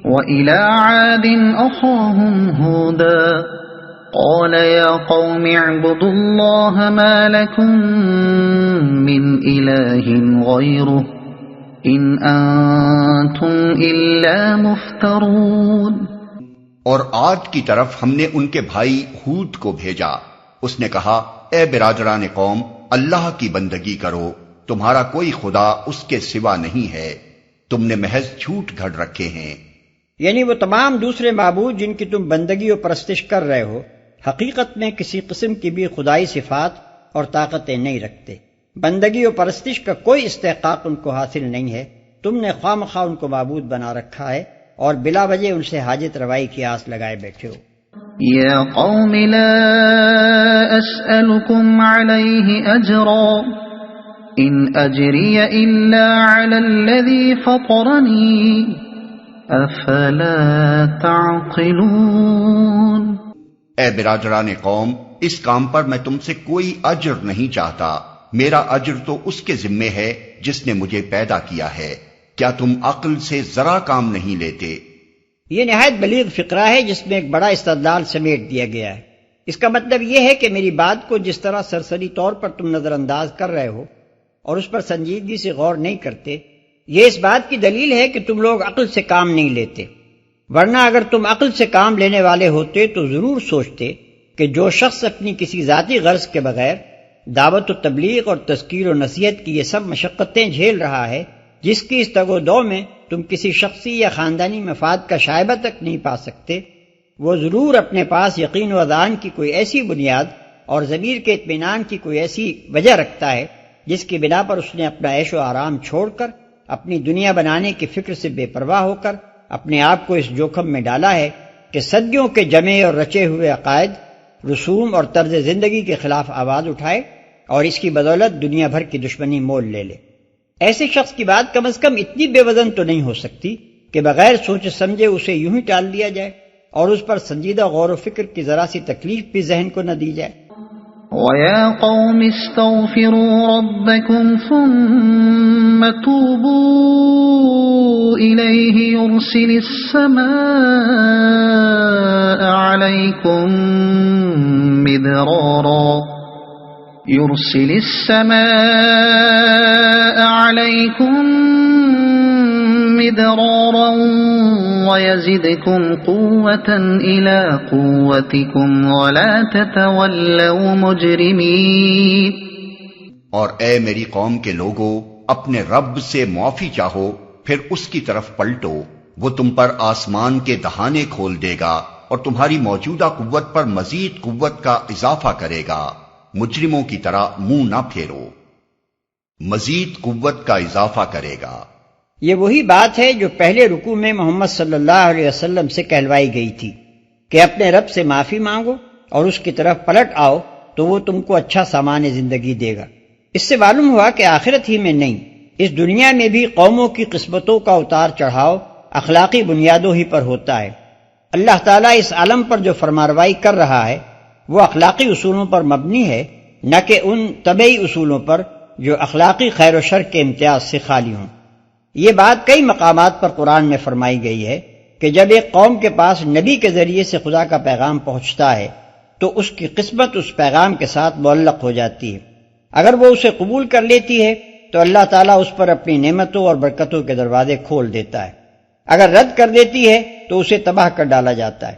وَإِلَى عَادٍ أَخَاهُمْ هُودًا قَالَ يَا قَوْمِ اعْبُدُوا اللَّهَ مَا لَكُمْ مِنْ إِلَٰهٍ غَيْرُهُ إِنْ أَنْتُمْ إِلَّا مُفْتَرُونَ۔ اور عاد کی طرف ہم نے ان کے بھائی ہود کو بھیجا۔ اس نے کہا، اے برادران قوم، اللہ کی بندگی کرو، تمہارا کوئی خدا اس کے سوا نہیں ہے، تم نے محض جھوٹ گھڑ رکھے ہیں۔ یعنی وہ تمام دوسرے معبود جن کی تم بندگی و پرستش کر رہے ہو، حقیقت میں کسی قسم کی بھی خدائی صفات اور طاقتیں نہیں رکھتے۔ بندگی و پرستش کا کوئی استحقاق ان کو حاصل نہیں ہے، تم نے خواہ مخواہ ان کو معبود بنا رکھا ہے اور بلا وجہ ان سے حاجت روائی کی آس لگائے بیٹھے ہو۔ یا قوم لا اسألکم علیہ اجرا ان اجری الا علی الذی فطرنی افلا تعقلون۔ اے برادران قوم، اس کام پر میں تم سے کوئی اجر نہیں چاہتا، میرا اجر تو اس کے ذمے ہے جس نے مجھے پیدا کیا ہے، کیا تم عقل سے ذرا کام نہیں لیتے؟ یہ نہایت بلیغ فقرہ ہے جس میں ایک بڑا استدلال سمیٹ دیا گیا ہے۔ اس کا مطلب یہ ہے کہ میری بات کو جس طرح سرسری طور پر تم نظر انداز کر رہے ہو اور اس پر سنجیدگی سے غور نہیں کرتے، یہ اس بات کی دلیل ہے کہ تم لوگ عقل سے کام نہیں لیتے، ورنہ اگر تم عقل سے کام لینے والے ہوتے تو ضرور سوچتے کہ جو شخص اپنی کسی ذاتی غرض کے بغیر دعوت و تبلیغ اور تذکیر و نصیحت کی یہ سب مشقتیں جھیل رہا ہے، جس کی اس تگ و دو میں تم کسی شخصی یا خاندانی مفاد کا شائبہ تک نہیں پا سکتے، وہ ضرور اپنے پاس یقین و اذعان کی کوئی ایسی بنیاد اور ضمیر کے اطمینان کی کوئی ایسی وجہ رکھتا ہے جس کی بنا پر اس نے اپنا عیش و آرام چھوڑ کر اپنی دنیا بنانے کی فکر سے بے پرواہ ہو کر اپنے آپ کو اس جوخم میں ڈالا ہے کہ صدیوں کے جمے اور رچے ہوئے عقائد، رسوم اور طرز زندگی کے خلاف آواز اٹھائے اور اس کی بدولت دنیا بھر کی دشمنی مول لے لے۔ ایسے شخص کی بات کم از کم اتنی بے وزن تو نہیں ہو سکتی کہ بغیر سوچے سمجھے اسے یوں ہی ٹال دیا جائے اور اس پر سنجیدہ غور و فکر کی ذرا سی تکلیف بھی ذہن کو نہ دی جائے۔ وَيَا قَوْمِ اسْتَغْفِرُوا رَبَّكُمْ ثُمَّ تُوبُوا إِلَيْهِ يُرْسِلِ السَّمَاءَ عَلَيْكُمْ مِدْرَارًا وَيَزِدْكُمْ قُوَّةً إِلَى قُوَّتِكُمْ وَلَا تَتَوَلَّوْا مُجْرِمِينَ۔ اور اے میری قوم کے لوگو، اپنے رب سے معافی چاہو، پھر اس کی طرف پلٹو، وہ تم پر آسمان کے دہانے کھول دے گا اور تمہاری موجودہ قوت پر مزید قوت کا اضافہ کرے گا، مجرموں کی طرح منہ نہ پھیرو، مزید قوت کا اضافہ کرے گا۔ یہ وہی بات ہے جو پہلے رکوع میں محمد صلی اللہ علیہ وسلم سے کہلوائی گئی تھی کہ اپنے رب سے معافی مانگو اور اس کی طرف پلٹ آؤ تو وہ تم کو اچھا سامان زندگی دے گا۔ اس سے معلوم ہوا کہ آخرت ہی میں نہیں، اس دنیا میں بھی قوموں کی قسمتوں کا اتار چڑھاؤ اخلاقی بنیادوں ہی پر ہوتا ہے۔ اللہ تعالیٰ اس عالم پر جو فرمانروائی کر رہا ہے وہ اخلاقی اصولوں پر مبنی ہے، نہ کہ ان طبعی اصولوں پر جو اخلاقی خیر و شر کے امتیاز سے خالی ہوں۔ یہ بات کئی مقامات پر قرآن میں فرمائی گئی ہے کہ جب ایک قوم کے پاس نبی کے ذریعے سے خدا کا پیغام پہنچتا ہے تو اس کی قسمت اس پیغام کے ساتھ معلق ہو جاتی ہے۔ اگر وہ اسے قبول کر لیتی ہے تو اللہ تعالیٰ اس پر اپنی نعمتوں اور برکتوں کے دروازے کھول دیتا ہے، اگر رد کر دیتی ہے تو اسے تباہ کر ڈالا جاتا ہے۔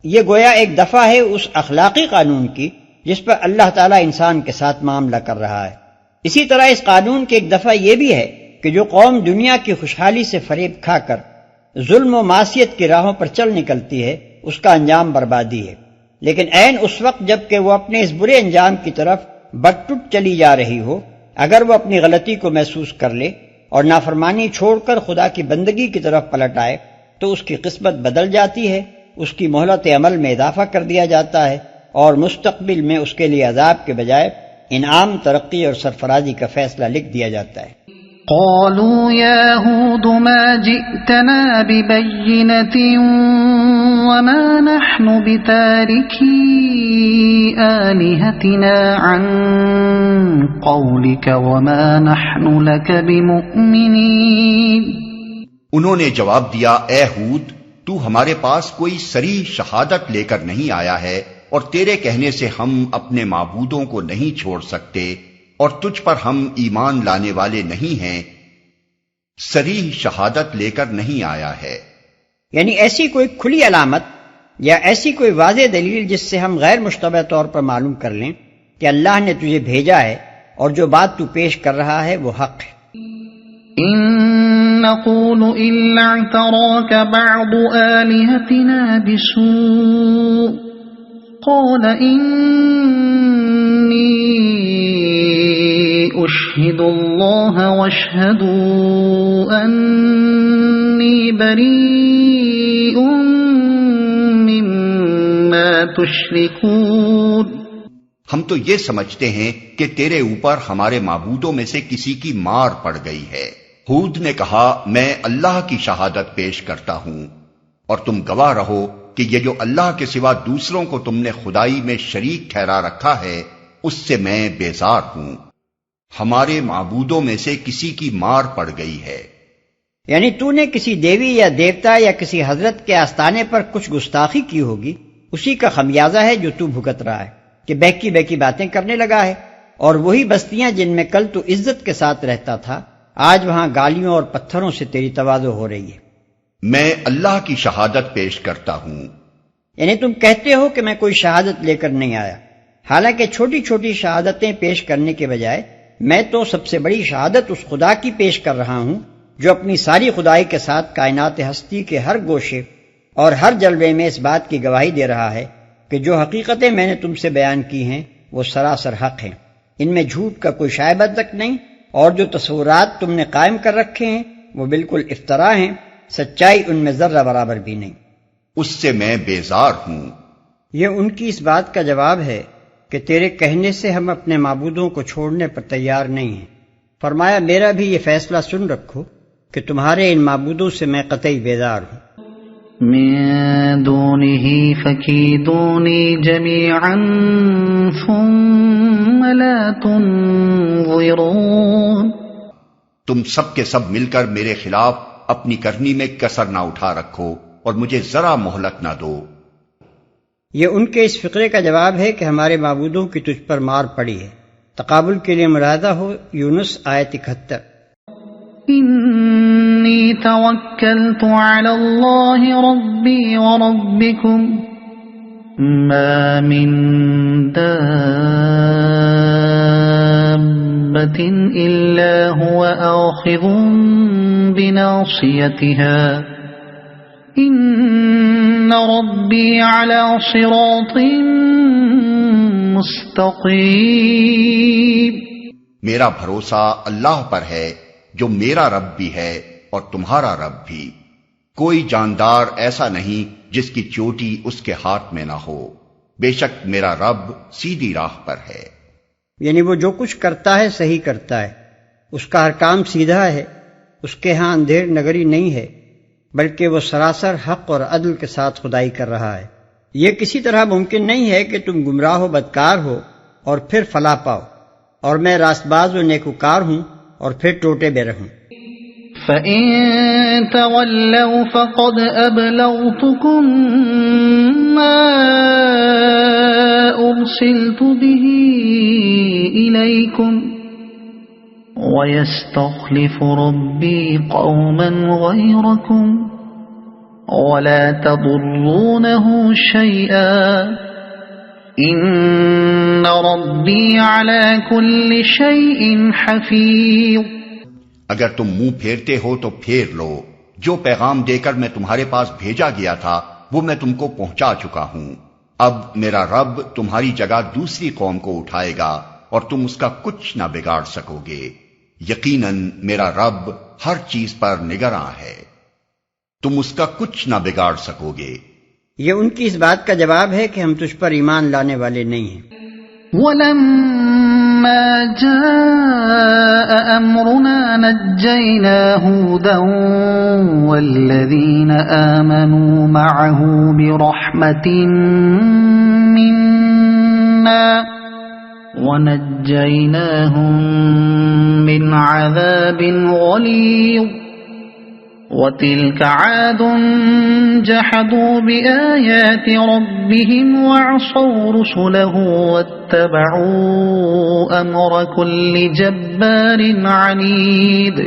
یہ گویا ایک دفعہ ہے اس اخلاقی قانون کی جس پر اللہ تعالیٰ انسان کے ساتھ معاملہ کر رہا ہے۔ اسی طرح اس قانون کی ایک دفعہ یہ بھی ہے کہ جو قوم دنیا کی خوشحالی سے فریب کھا کر ظلم و معصیت کی راہوں پر چل نکلتی ہے اس کا انجام بربادی ہے، لیکن عین اس وقت جب کہ وہ اپنے اس برے انجام کی طرف بٹ چلی جا رہی ہو، اگر وہ اپنی غلطی کو محسوس کر لے اور نافرمانی چھوڑ کر خدا کی بندگی کی طرف پلٹ آئے تو اس کی قسمت بدل جاتی ہے، اس کی مہلت عمل میں اضافہ کر دیا جاتا ہے اور مستقبل میں اس کے لیے عذاب کے بجائے انعام، ترقی اور سرفرازی کا فیصلہ لکھ دیا جاتا ہے۔ قالوا يا هود ما جئتنا ببينة وما نحن بتاركي آلهتنا عن قولك وما نحن لك بمؤمنين۔ انہوں نے جواب دیا، اے ہود، تو ہمارے پاس کوئی صریح شہادت لے کر نہیں آیا ہے، اور تیرے کہنے سے ہم اپنے معبودوں کو نہیں چھوڑ سکتے، اور تجھ پر ہم ایمان لانے والے نہیں ہیں۔ صریح شہادت لے کر نہیں آیا ہے، یعنی ایسی کوئی کھلی علامت یا ایسی کوئی واضح دلیل جس سے ہم غیر مشتبہ طور پر معلوم کر لیں کہ اللہ نے تجھے بھیجا ہے اور جو بات تو پیش کر رہا ہے وہ حق ہے۔ إن نقول إلا اعتراك بعض آلهتنا بسوء قال إني أشهد الله واشهدوا أني بريء مما تشركون۔ ہم تو یہ سمجھتے ہیں کہ تیرے اوپر ہمارے معبودوں میں سے کسی کی مار پڑ گئی ہے۔ ہود نے کہا، میں اللہ کی شہادت پیش کرتا ہوں اور تم گواہ رہو کہ یہ جو اللہ کے سوا دوسروں کو تم نے خدائی میں شریک ٹھہرا رکھا ہے اس سے میں بیزار ہوں۔ ہمارے معبودوں میں سے کسی کی مار پڑ گئی ہے، یعنی تو نے کسی دیوی یا دیوتا یا کسی حضرت کے آستانے پر کچھ گستاخی کی ہوگی، اسی کا خمیازہ ہے جو تو بھگت رہا ہے کہ بہکی بہکی باتیں کرنے لگا ہے، اور وہی بستیاں جن میں کل تو عزت کے ساتھ رہتا تھا آج وہاں گالیوں اور پتھروں سے تیری تواضع ہو رہی ہے۔ میں اللہ کی شہادت پیش کرتا ہوں، یعنی تم کہتے ہو کہ میں کوئی شہادت لے کر نہیں آیا، حالانکہ چھوٹی چھوٹی شہادتیں پیش کرنے کے بجائے میں تو سب سے بڑی شہادت اس خدا کی پیش کر رہا ہوں جو اپنی ساری خدائی کے ساتھ کائنات ہستی کے ہر گوشے اور ہر جلوے میں اس بات کی گواہی دے رہا ہے کہ جو حقیقتیں میں نے تم سے بیان کی ہیں وہ سراسر حق ہیں، ان میں جھوٹ کا کوئی شائبہ تک نہیں، اور جو تصورات تم نے قائم کر رکھے ہیں وہ بالکل افترا ہیں، سچائی ان میں ذرہ برابر بھی نہیں۔ اس سے میں بیزار ہوں۔ یہ ان کی اس بات کا جواب ہے کہ تیرے کہنے سے ہم اپنے معبودوں کو چھوڑنے پر تیار نہیں ہیں۔ فرمایا، میرا بھی یہ فیصلہ سن رکھو کہ تمہارے ان معبودوں سے میں قطعی بیزار ہوں۔ من دونه فكيدوني جميعا ثم لا تنظرون۔ تم سب کے سب مل کر میرے خلاف اپنی کرنی میں کسر نہ اٹھا رکھو اور مجھے ذرا مہلت نہ دو۔ یہ ان کے اس فقرے کا جواب ہے کہ ہمارے معبودوں کی تجھ پر مار پڑی ہے۔ تقابل کے لیے ملاحظہ ہو یونس آیت 71۔ إني توكلت على الله ربي وربكم ما من دابة إلا هو آخذ بناصيتها إن ربي على صراط مستقيم۔ میرا بھروسہ اللہ پر ہے جو میرا رب بھی ہے اور تمہارا رب بھی۔ کوئی جاندار ایسا نہیں جس کی چوٹی اس کے ہاتھ میں نہ ہو، بے شک میرا رب سیدھی راہ پر ہے۔ یعنی وہ جو کچھ کرتا ہے صحیح کرتا ہے، اس کا ہر کام سیدھا ہے، اس کے ہاں اندھیر نگری نہیں ہے، بلکہ وہ سراسر حق اور عدل کے ساتھ خدائی کر رہا ہے۔ یہ کسی طرح ممکن نہیں ہے کہ تم گمراہ و بدکار ہو اور پھر فلاح پاؤ، اور میں راست باز و نیکوکار ہوں اور پھر ٹوٹے بے رہوں۔ فَإِن تَوَلَّوْا فَقَدْ أَبْلَغْتُكُم مَّا أُرْسِلْتُ بِهِ إِلَيْكُمْ وَيَسْتَخْلِفُ رَبِّي قَوْمًا غَيْرَكُمْ وَلَا تَضُرُّونَهُ شَيْئًا إِنَّ رَبِّي عَلَى كُلِّ شَيْءٍ حَفِيظٌ۔ اگر تم منہ پھیرتے ہو تو پھیر لو، جو پیغام دے کر میں تمہارے پاس بھیجا گیا تھا وہ میں تم کو پہنچا چکا ہوں۔ اب میرا رب تمہاری جگہ دوسری قوم کو اٹھائے گا اور تم اس کا کچھ نہ بگاڑ سکو گے۔ یقیناً میرا رب ہر چیز پر نگراں ہے، تم اس کا کچھ نہ بگاڑ سکو گے۔ یہ ان کی اس بات کا جواب ہے کہ ہم تجھ پر ایمان لانے والے نہیں ہیں۔ وَلَمَّا جَاءَ أَمْرُنَا نَجَّيْنَا هُودًا وَالَّذِينَ آمَنُوا مَعَهُ بِرَحْمَةٍ مِنَّا وَنَجَّيْنَاهُم مِّنْ عَذَابٍ غَلِيظٍ وَتِلْكَ عَادٌ جَحَدُوا بِآيَاتِ رَبِّهِمْ وَعَصَوْا رُسُلَهُ وَاتَّبَعُوا أَمْرَ كُلِّ جَبَّارٍ عَنِيدٍ۔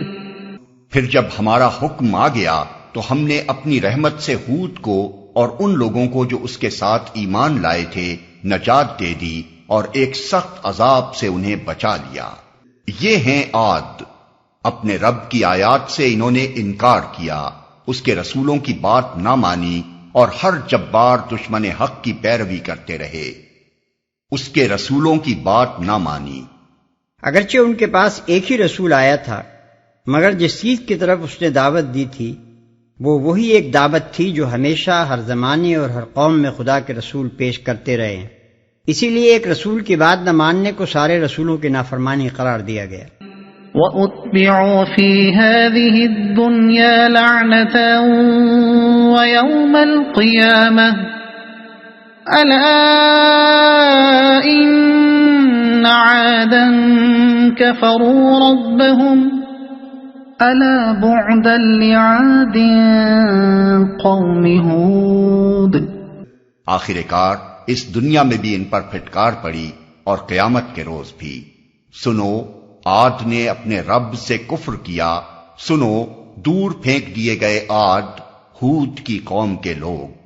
پھر جب ہمارا حکم آ گیا تو ہم نے اپنی رحمت سے ہود کو اور ان لوگوں کو جو اس کے ساتھ ایمان لائے تھے نجات دے دی اور ایک سخت عذاب سے انہیں بچا لیا۔ یہ ہیں عاد، اپنے رب کی آیات سے انہوں نے انکار کیا، اس کے رسولوں کی بات نہ مانی اور ہر جبار دشمن حق کی پیروی کرتے رہے، اس کے رسولوں کی بات نہ مانی۔ اگرچہ ان کے پاس ایک ہی رسول آیا تھا، مگر جس چیز کی طرف اس نے دعوت دی تھی وہ وہی ایک دعوت تھی جو ہمیشہ ہر زمانے اور ہر قوم میں خدا کے رسول پیش کرتے رہے ہیں، اسی لیے ایک رسول کی بات نہ ماننے کو سارے رسولوں کی نافرمانی قرار دیا گیا۔ وَأُتْبِعُوا فِي هَذِهِ الدُّنْيَا لَعْنَةً وَيَوْمَ الْقِيَامَةِ أَلَا إِنَّ عَادًا كَفَرُوا رَبَّهُمْ أَلَا بُعْدًا لِعَادٍ قَوْمِ هُودٍ۔ آخر کار اس دنیا میں بھی ان پر پھٹکار پڑی اور قیامت کے روز بھی۔ سنو، عاد نے اپنے رب سے کفر کیا، سنو دور پھینک دیے گئے عاد، ہود کی قوم کے لوگ۔